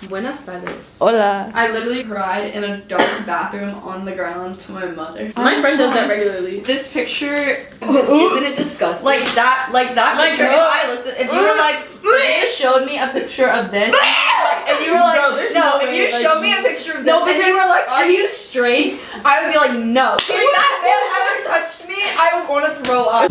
Buenas tardes. Hola. I literally cried in a dark bathroom on the ground to my mother. My friend does that regularly. This picture, Isn't it disgusting? like that picture, if you were like, if you showed me a picture of this, and you were like, Bro, there's no if way, you like, showed me a picture of this, and you were like, are you straight? I would be like, no. If that man ever touched me, I would want to throw up.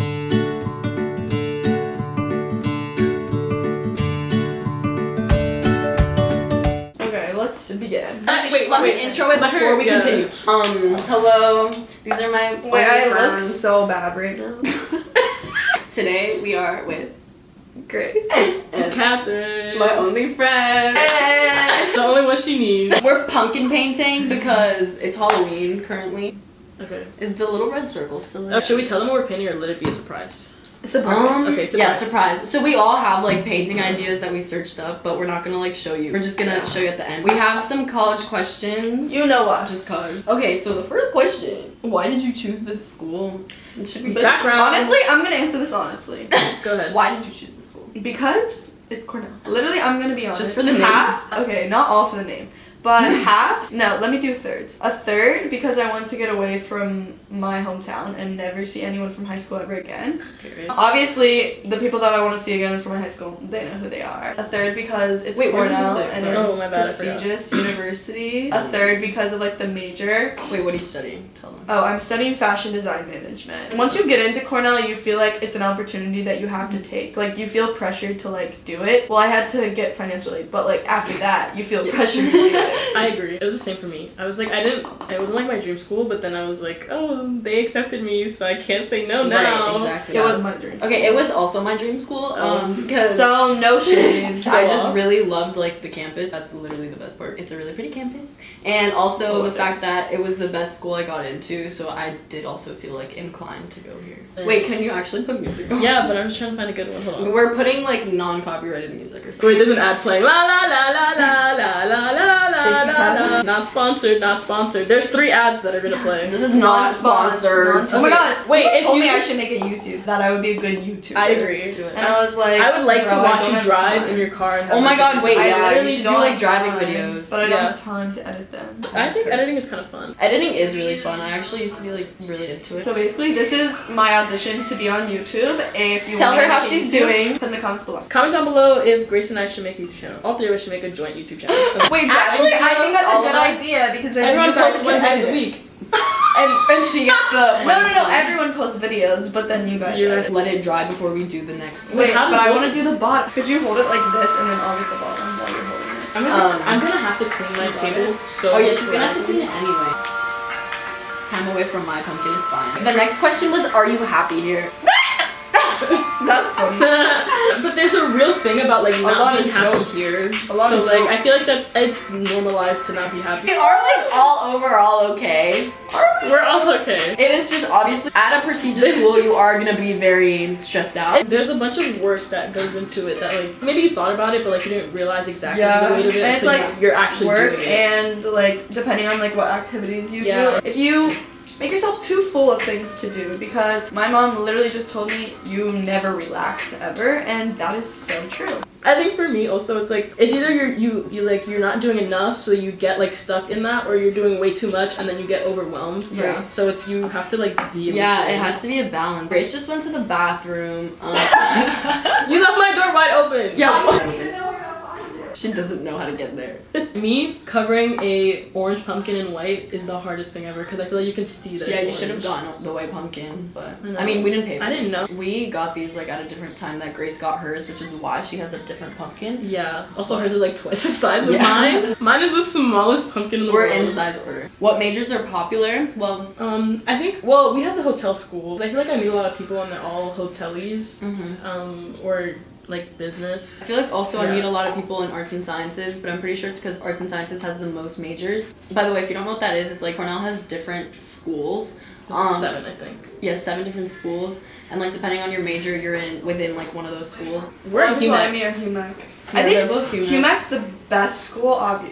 Okay, let's begin. Wait, let me intro it before we continue. Hello. These are my Wait, I look friends. so bad right now. Today we are with Grace. and Catherine. my only friend. The only one she needs. We're pumpkin painting because it's Halloween currently. Okay. Is the little red circle still there? Oh, should we tell them what we're painting or let it be a surprise? Surprise. Okay, Yeah, surprise. surprise. So we all have like painting ideas that we searched up, but we're not gonna like show you. We're just gonna show you at the end. We have some college questions. You know us. Just cause. Okay, so the first question: why did you choose this school? It should be Background. Honestly, I'm gonna answer this honestly. Go ahead. Why did you choose this school? Because it's Cornell. Literally, I'm gonna be honest. Just for the name? Half, okay, not all for the name. But half, no, let me do thirds. A third because I want to get away from my hometown and never see anyone from high school ever again. Period. Obviously, the people that I want to see again from my high school, they know who they are. A third because it's Wait, where's the Cornell music? and Sorry. it's Oh, my bad, I forgot. prestigious university. A third because of like the major. Wait, what are you studying? Tell them. Oh, I'm studying fashion design management. Once you get into Cornell, you feel like it's an opportunity that you have to take. Like, you feel pressured to, like, do it. Well, I had to get financial aid, but, like, after that, you feel pressured to do it. I agree. It was the same for me. I was like, it wasn't like my dream school, but then I was like, oh, they accepted me, so I can't say no now. Right, exactly. It was my dream. Okay, it was also my dream school. Because So, no shade. I just really loved like the campus. That's literally the best part. It's a really pretty campus, and also the fact that it was the best school I got into. So I did also feel like inclined to go here. Wait, can you actually put music on? Yeah, but I'm just trying to find a good one. Hold on. We're putting like non-copyrighted music or something. Wait, there's an ad playing. La la la la la la la la la la la. Not sponsored, not sponsored. There's 3 ads that are gonna play. This is not sponsored. Oh my god, Wait, someone if told me you- I should make a YouTube. That I would be a good YouTuber. I agree. And I was like, I would like to bro, I watch don't you have drive time. in your car and have Oh my it god, take wait, you. I yeah, you literally should do don't like have driving time, videos. But I don't Yeah. have time to edit them. I think editing is kind of fun. Editing is really fun. I actually used to be like really into it. So basically, this is my audition to be on YouTube. If you Tell want her me how to she's YouTube, doing. Put in the comments below. Comment down below if Grace and I should make a YouTube channel. All 3 of us should make a joint YouTube channel. Wait, Actually, I think that's a all good of us? idea because then Everyone you guys posts can one day of edit the it. week. And she gets the No, everyone posts videos, but then you guys You're edit. Let it dry before we do the next. Wait, how do but I you- want to do the bottom. Could you hold it like this and then I'll get the bottom while you're holding it? I'm gonna have to clean my table so Oh yeah, she's gonna have to badly. clean it anyway. Time away from my pumpkin, it's fine. The next question was, are you happy here? That's funny. But there's a real thing about like lot not of being happy jokes. here. A lot so of like jokes. I feel like it's normalized to not be happy. We are like all overall okay. We're all okay. It is just obviously at a prestigious school you are gonna be very stressed out. There's a bunch of work that goes into it that like maybe you thought about it but like you didn't realize exactly Yeah, the weight of it and it's until like you're actually Work doing it. and like depending on like what activities you Yeah. do. If you make yourself too full of things to do, because my mom literally just told me you never relax ever, and that is so true. I think for me also it's like it's either you're not doing enough so you get like stuck in that, or you're doing way too much and then you get overwhelmed. Yeah. So it's you have to like be able Yeah, to. it has to be a balance. Grace just went to the bathroom. You left my door wide open. Yeah. She doesn't know how to get there. Me covering a orange pumpkin in white is the hardest thing ever because I feel like you can see that. Yeah, it's you should have orange. gotten the white pumpkin, but I know. I mean, we didn't pay for I didn't these. know. We got these like at a different time that Grace got hers, which is why she has a different pumpkin. Yeah. Also, hers is like twice the size of Yeah. mine. Mine is the smallest pumpkin in the We're world. in size order. What majors are popular? Well, I think we have the hotel schools. I feel like I meet a lot of people and they're all hoteliers. Or like business. I feel like also I Yeah. meet a lot of people in arts and sciences, but I'm pretty sure it's because arts and sciences has the most majors. By the way, if you don't know what that is, it's like Cornell has different schools. 7, I think. Yeah, 7 different schools, and like depending on your major, you're in within like one of those schools. We're in People HUMAC. me are HUMAC. Yeah, I they're think both HUMAC. HUMAC's the best school. I agree.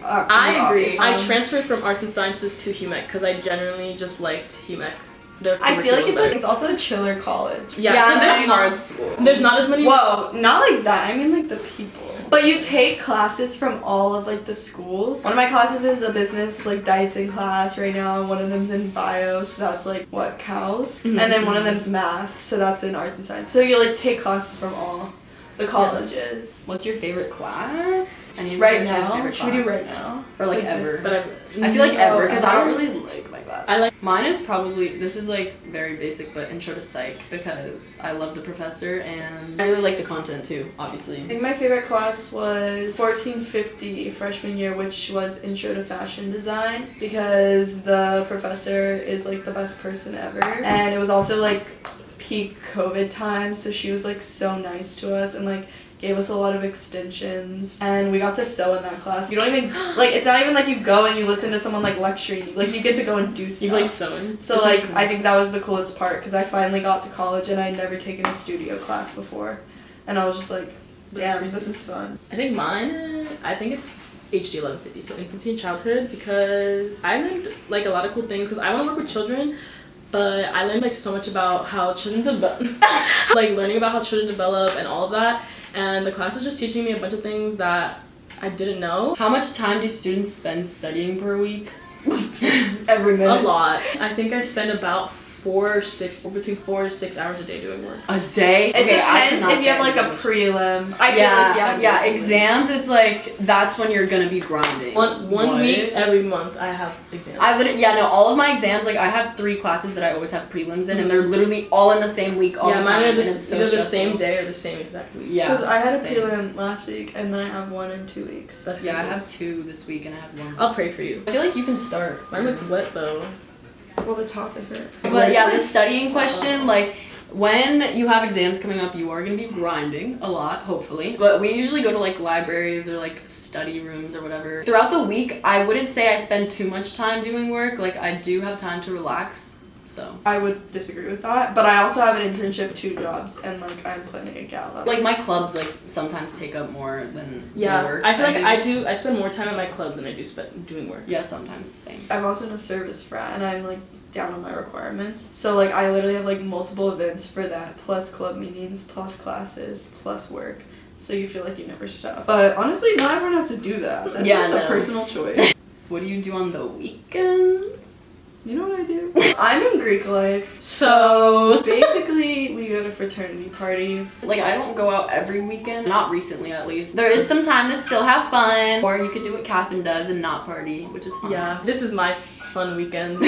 obviously. I transferred from arts and sciences to HUMAC because I genuinely just liked HUMAC. I feel like it's also a chiller college. Yeah, Yeah, because it's a hard school. there's not as many. Whoa, not like that. I mean like the people. But you take classes from all of like the schools. One of my classes is a business like dicing class right now. One of them's in bio, so that's like what cows. And then one of them's math, so that's in arts and science. So you like take classes from all the colleges. What's your favorite class? Any of you Right guys have a now? favorite Should we class? do right now? Or like this? ever? But I feel like ever because I don't ever? really like my class. I like. Mine is probably, this is like very basic, but intro to psych because I love the professor and I really like the content too, obviously. I think my favorite class was 1450 freshman year, which was intro to fashion design, because the professor is like the best person ever. And it was also like peak COVID time, so she was like so nice to us and like gave us a lot of extensions, and we got to sew in that class. You don't even like, it's not even like you go and you listen to someone like lecturing you, like you get to go and do stuff. You like sewing. So like I think that was the coolest part, because I finally got to college and I'd never taken a studio class before, and I was just like, damn, this is fun. I think mine, I think it's HD 1150, so infancy and childhood, because I learned like a lot of cool things, because I want to work with children, but I learned like so much about how children develop, like learning about how children develop and all of that, and the class was just teaching me a bunch of things that I didn't know. How much time do students spend studying per week? Every minute. A lot. I think I spend about between 4 to 6 hours a day doing work. A day? It Okay, I depends cannot if you have say like a much. prelim. I Yeah, feel like yeah, exams, it's like, that's when you're gonna be grinding. One What? week every month I have exams. I literally, yeah, no, all of my exams, like I have 3 classes that I always have prelims in, and they're literally all in the same week all yeah, the time. mine are and it's so either the stressful. same day or the same exact week. Yeah. Because I had a same. prelim last week, and then I have one in 2 weeks. That's Yeah, I crazy. have 2 this week, and I have 1. I'll pray for you. I feel like you can start. Mine looks wet though. Well, the top isn't. But yeah, the studying question, like, when you have exams coming up, you are going to be grinding a lot, hopefully. But we usually go to, like, libraries or, like, study rooms or whatever. Throughout the week, I wouldn't say I spend too much time doing work. Like, I do have time to relax, so. I would disagree with that, but I also have an internship, 2 jobs, and like I'm planning a gala. Like, my clubs, like, sometimes take up more than Yeah, the work. I feel like I spend more time at my club than I do doing work. Yeah, sometimes, same. I'm also in a service frat, and I'm like down on my requirements. So like I literally have like multiple events for that, plus club meetings, plus classes, plus work. So you feel like you never stop. But honestly, not everyone has to do that. That's Yeah, just no. a personal choice. What do you do on the weekends? You know what I do? I'm in Greek life. So Basically, we go to fraternity parties. Like, I don't go out every weekend. Not recently, at least. There is some time to still have fun. Or you could do what Catherine does and not party, which is fun. yeah, this is my fun weekend.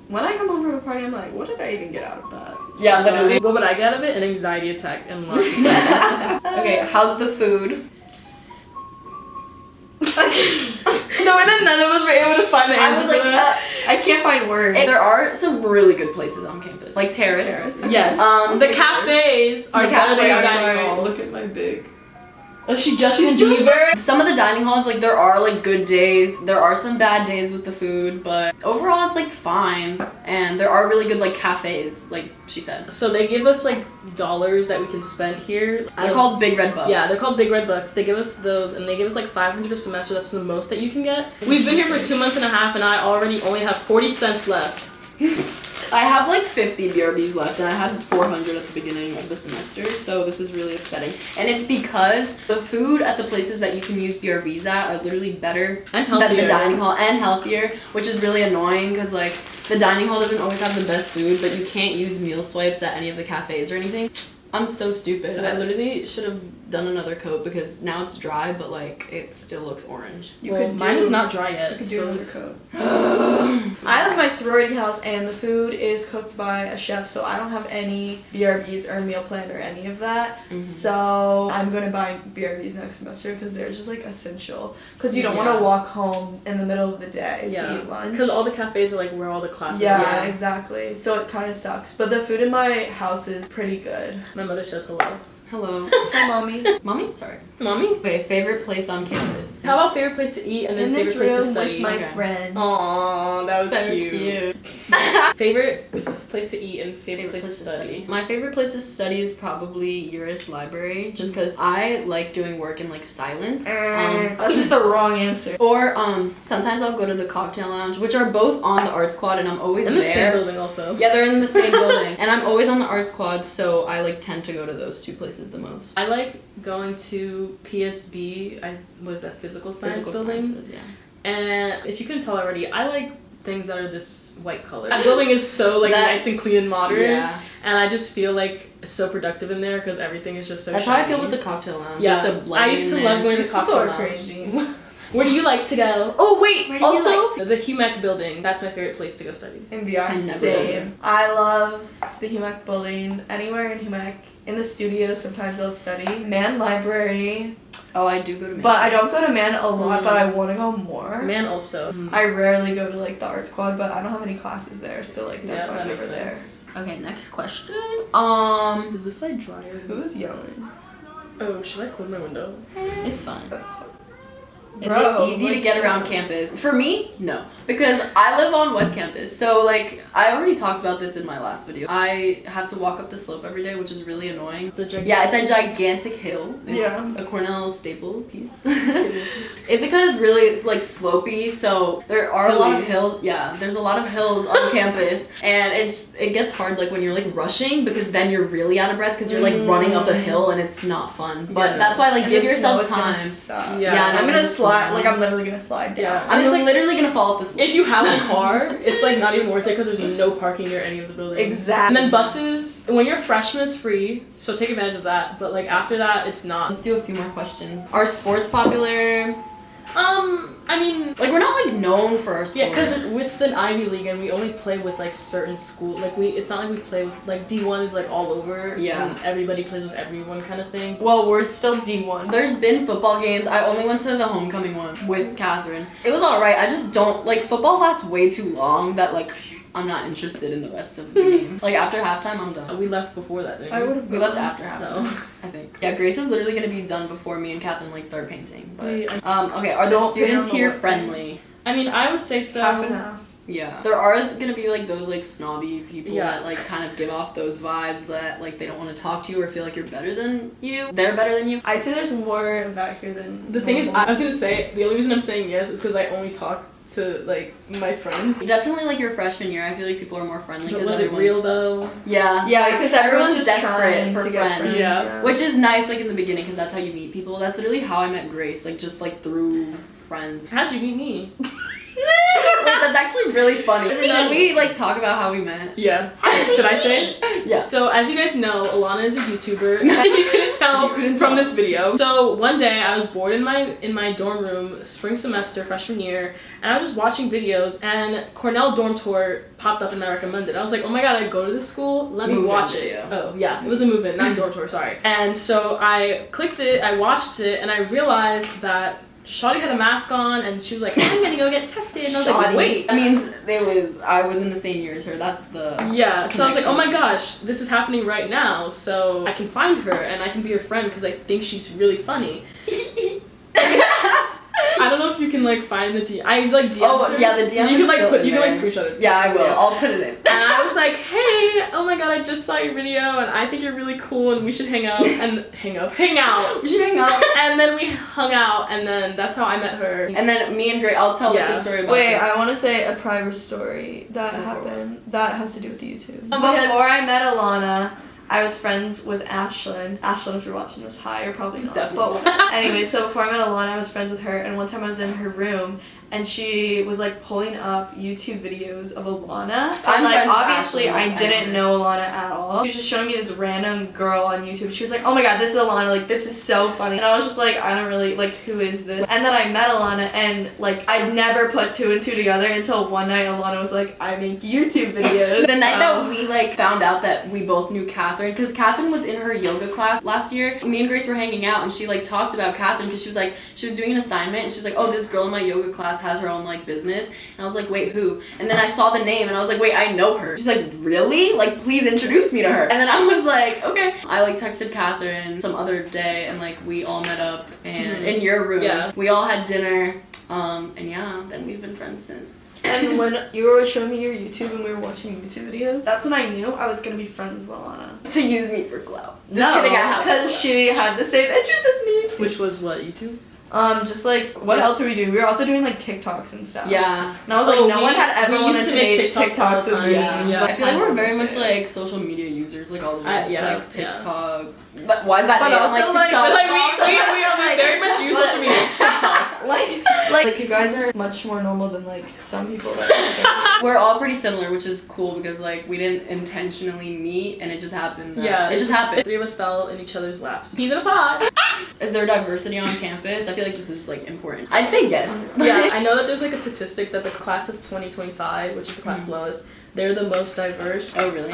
When I come home from a party, I'm like, what did I even get out of that? Yeah, literally. What would I get out of it? An anxiety attack and lots of sadness. Okay, how's the food? The way that none of us were able to find the I answer was like, to that. I can't find words. there are some really good places on campus. Like Terrace. Terrace. Yes. The cafes are The better than cafes dining are- halls. Look at my big. Oh, she Justin She's Bieber. Some of the dining halls, like, there are, like, good days. There are some bad days with the food, but overall, it's, like, fine. And there are really good, like, cafes, like she said. So they give us like dollars that we can spend here. They're called Big Red Bucks. Yeah, they're called Big Red Bucks. They give us those, and they give us like 500 a semester. That's the most that you can get. We've been here for 2 months and a half, and I already only have 40 cents left. I have like 50 BRBs left, and I had 400 at the beginning of the semester, so this is really upsetting. And it's because the food at the places that you can use BRBs at are literally better And than healthier. the dining hall, and healthier, which is really annoying because like the dining hall doesn't always have the best food, but you can't use meal swipes at any of the cafes or anything. I'm so stupid. I literally should have done another coat because now it's dry, but like it still looks orange. You Well, could mine do- is not dry You yet. could do So another coat. I live in my sorority house, and the food is cooked by a chef, so I don't have any BRBs or meal plan or any of that. Mhm. So I'm gonna buy BRBs next semester because they're just like essential. Because you don't want Yeah. to walk home in the middle of the day yeah, to eat lunch. because all the cafes are like where all the classes yeah, are. exactly. So it kind of sucks. But the food in my house is pretty good. My mother says hello. Hello. Hi, mommy. Mommy? Sorry. Mommy? Okay, favorite place on campus? How about favorite place to eat and then In this favorite place to room study? with my Okay. friends. Aww, that was So cute. cute. Favorite place to eat and favorite place to study. My favorite place to study is probably Uris Library, just because I like doing work in like silence. That's just the wrong answer. Or sometimes I'll go to the Cocktail Lounge, which are both on the Art Squad, and I'm always in there. the same building also. Yeah, they're in the same building, and I'm always on the Art Squad, so I like tend to go to those two places the most. I like going to PSB. Was that physical science building? Sciences, yeah. And if you couldn't tell already, I like things that are this white color. That building is so like nice and clean and modern. Yeah. And I just feel like it's so productive in there because everything is just so That's shiny. how I feel with the Cocktail Lounge. Yeah. Like the I used to love going to the Cocktail Lounge. Crazy. Where do you like to go? Oh wait, Where do you also the HUMAC building. That's my favorite place to go study. In VR, I never same. I love the HUMAC building. Anywhere in HUMAC. In the studio, sometimes I'll study. Man Library. Oh, I do go to Man. But I don't go to Man a lot, but I want to go more. Man also. I rarely go to like the art squad, but I don't have any classes there, so like that's why I'm makes never there. sense. Okay, next question. Is this like dryer? Who's yelling? Oh, should I close my window? It's fine. That's fine. Is Bro, it easy to like, get around campus? For me, no. Because I live on West Campus, so like, I already talked about this in my last video. I have to walk up the slope every day, which is really annoying. It's a gigantic Yeah, it's a gigantic hill. It's Yeah. a Cornell staple piece. Ithaca is really like slopey, so there are a lot of hills. Yeah, there's a lot of hills on campus, and it gets hard like when you're like rushing because then you're really out of breath because you're like running up a hill and it's not fun. But that's why like And give the yourself snow time. is gonna suck. Yeah, I'm gonna slide. Like I'm literally gonna slide down. Yeah. I'm And it's like- literally gonna fall off the slope. If you have a car, it's like not even worth it because there's no parking near any of the buildings. Exactly. And then buses, when you're a freshman, it's free, so take advantage of that. But like after that, it's not. Let's do a few more questions. Are sports popular? I mean, Like we're not like known for our sports. yeah, because it's the Ivy League and we only play with like certain school. Like it's not like we play with like D1 is like all over. Yeah. And everybody plays with everyone kind of thing. Well, we're still D1. There's been football games. I only went to the homecoming one with Catherine. It was alright. I just don't like football lasts way too long that like I'm not interested in the rest of the game. Like after halftime, I'm done. We left before that. Didn't I would have. We left after halftime, No. I think. Yeah, Grace is literally gonna be done before me and Catherine like start painting. But Wait, okay, are the Don't put students on the here work friendly? I mean, I would say so. half and half. Yeah. There are gonna be like those like snobby people Yeah. that like kind of give off those vibes that like they don't want to talk to you or feel like you're better than you. They're better than you. I'd say there's more of that here than. The thing is, normal. I was gonna say the only reason I'm saying yes is because I only talk to like my friends. Definitely like your freshman year, I feel like people are more friendly But because was it everyone's real though? Yeah, Yeah, like, because everyone's just desperate trying for to get friends. Yeah. Which is nice, like in the beginning, because that's how you meet people. That's literally how I met Grace, like just like through friends. How'd you meet me? Wait, that's actually really funny. Should we like talk about how we met? Yeah. Should I say? Yeah. So as you guys know, Alana is a YouTuber. You couldn't tell from this video. So one day I was bored in my dorm room, spring semester, freshman year, and I was just watching videos, and Cornell dorm tour popped up and I recommended. I was like, oh my god, I go to this school, let me Move-in watch video. it. Oh yeah, it was a move-in, not dorm tour, sorry. And so I clicked it, I watched it, and I realized that Shawty had a mask on and she was like, I'm gonna go get tested, and I was like, Shawty. wait. That means I was in the same year as her. That's the Yeah, so I was like, oh my connection. gosh, this is happening right now, so I can find her and I can be her friend because I think she's really funny. I don't know if you can like find the DM. I like DM'd Oh, her. yeah, the DM You is can like still in you can like there. screenshot it. Yeah, I will. I'll put it in. And I was like, hey, oh my god, I just saw your video and I think you're really cool and we should hang out and hang out. We should hang out. And then we hung out and then that's how I met her. And then me and Grace, I'll tell like Yeah. the story about Wait, this. I want to say a private story that Go for it. happened. That has to do with YouTube. Oh, because- Before I met Alana, I was friends with Ashlyn. Ashlyn, if you're watching this, hi, you're probably not. Definitely. But anyway, so before I met Alana, I was friends with her, and one time I was in her room, and she was like pulling up YouTube videos of Alana. I'm And like friends with obviously Ashlyn, I I didn't know Alana at all. She was just showing me this random girl on YouTube. She was like, oh my god, this is Alana, like this is so funny. And I was just like, I don't really like, who is this? And then I met Alana, and like I'd never put two and two together until one night Alana was like, I make YouTube videos. The night that we like found out that we both knew Catherine, because Catherine was in her yoga class last year. Me and Grace were hanging out and she like talked about Catherine because she was like, she was doing an assignment and she was like, oh, this girl in my yoga class has her own like business. And I was like, wait, who? And then I saw the name and I was like, wait, I know her. She's like, really? Like, please introduce me to her. And then I was like, okay. I like texted Catherine some other day and like we all met up and in your room. Yeah. We all had dinner. And yeah, then we've been friends since. And when you were showing me your YouTube and we were watching YouTube videos, that's when I knew I was gonna be friends with Alana. To use me for clout. Just kidding, because she had the same interests as me. Which was what, YouTube? Just like, what else were we doing? We were also doing like TikToks and stuff. Yeah. And I was like, no one had ever wanted to make TikToks with me. Yeah. I feel like we're very much like social media users, like all of us. Like TikTok. Yeah. Why is that? But also like, we very much use social media. TikTok. like you guys are much more normal than like some people that We're all pretty similar, which is cool because like we didn't intentionally meet and it just happened. It just happened. 3 of us fell in each other's laps. He's in a pod. Is there diversity on campus? I feel like this is like important. I'd say yes. Yeah, I know that there's like a statistic that the class of 2025, which is the class below us, they're the most diverse. Oh really?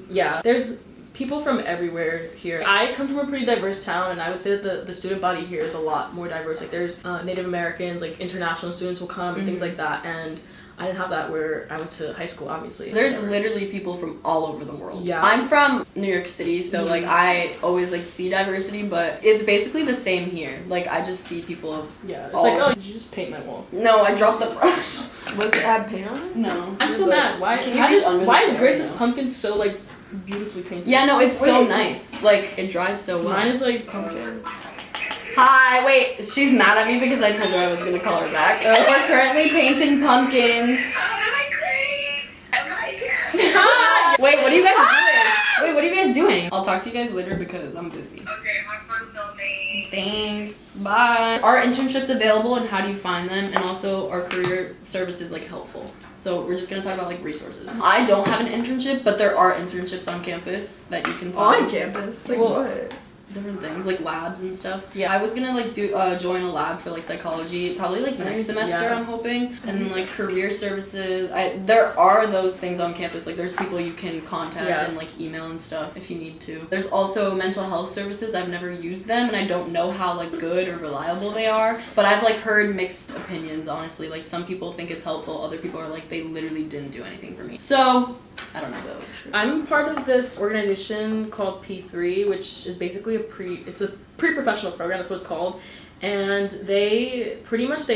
Yeah, there's people from everywhere here. I come from a pretty diverse town, and I would say that the student body here is a lot more diverse. Like there's Native Americans, like international students will come and things like that, and I didn't have that where I went to high school, obviously. There's literally people from all over the world. Yeah. I'm from New York City, so like I always like see diversity, but it's basically the same here. Like I just see people of it's like, oh, did you just paint my wall? No, I dropped the brush. Was it have paint on it? No. I'm so mad. Why is Grace's pumpkin so like beautifully painted? Yeah, no, it's so nice. Like it dried so well. Mine is like pumpkin. Hi, wait, she's mad at me because I told her I was gonna call her back. We're currently painting pumpkins. Wait, what are you guys doing? Wait, what are you guys doing? I'll talk to you guys later because I'm busy. Okay, have fun filming. Thanks. Bye. Are internships available and how do you find them? And also are career services like helpful? So we're just gonna talk about like resources. I don't have an internship, but there are internships on campus that you can find. On campus? Like Well, what? Different things like labs and stuff. Yeah. I was gonna like do join a lab for like psychology probably like next semester. Yeah. I'm hoping, and then like career services. There are those things on campus. Like there's people you can contact and like email and stuff if you need to. There's also mental health services. I've never used them and I don't know how like good or reliable they are, but I've like heard mixed opinions honestly. Like some people think it's helpful, other people are like they literally didn't do anything for me. So I don't know. I'm part of this organization called P3, which is basically a pre-professional program, that's what it's called. And they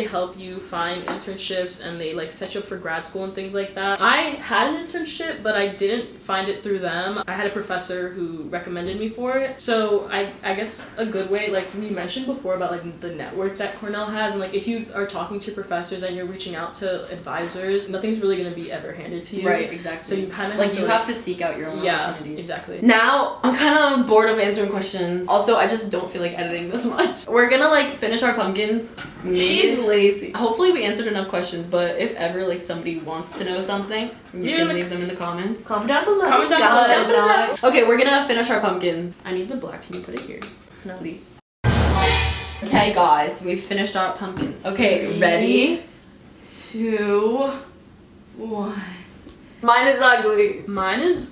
help you find internships and they like set you up for grad school and things like that. I had an internship, but I didn't find it through them. I had a professor who recommended me for it. So I guess a good way, like we mentioned before about like the network that Cornell has, and like if you are talking to professors and you're reaching out to advisors, nothing's really gonna be ever handed to you. Right, exactly. So you kind of like you have to seek out your own opportunities. Exactly. Now I'm kind of bored of answering questions. Also, I just don't feel like editing this much. We're gonna like finish our pumpkins. She's lazy. Hopefully we answered enough questions, but if ever like somebody wants to know something, you can leave them in the comments. Comment down below. Comment down below. Okay, we're gonna finish our pumpkins. I need the black. Can you put it here? No. Please. Okay, guys, we've finished our pumpkins. Okay, ready? 2, 1. Mine is ugly. Mine is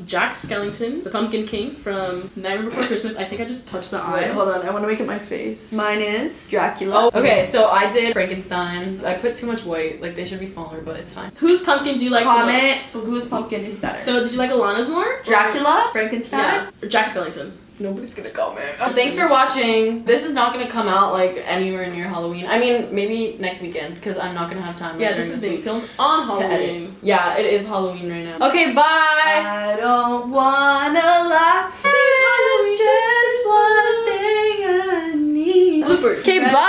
Jack Skellington, the Pumpkin King from Nightmare Before Christmas. I think I just touched the eye. Wait, hold on. I want to make it my face. Mine is Dracula. Oh, okay, so I did Frankenstein. I put too much white. Like, they should be smaller, but it's fine. Whose pumpkin do you like the most? Whose pumpkin is better. So did you like Alana's more? Dracula? Frankenstein? Yeah. Jack Skellington. Nobody's gonna comment. Thanks for watching. This is not gonna come out like anywhere near Halloween. I mean, maybe next weekend because I'm not gonna have time. Yeah, this is being filmed on Halloween. Yeah, it is Halloween right now. Okay, bye. I don't wanna lie. There's just one thing I need. Bloopers. Okay, bye.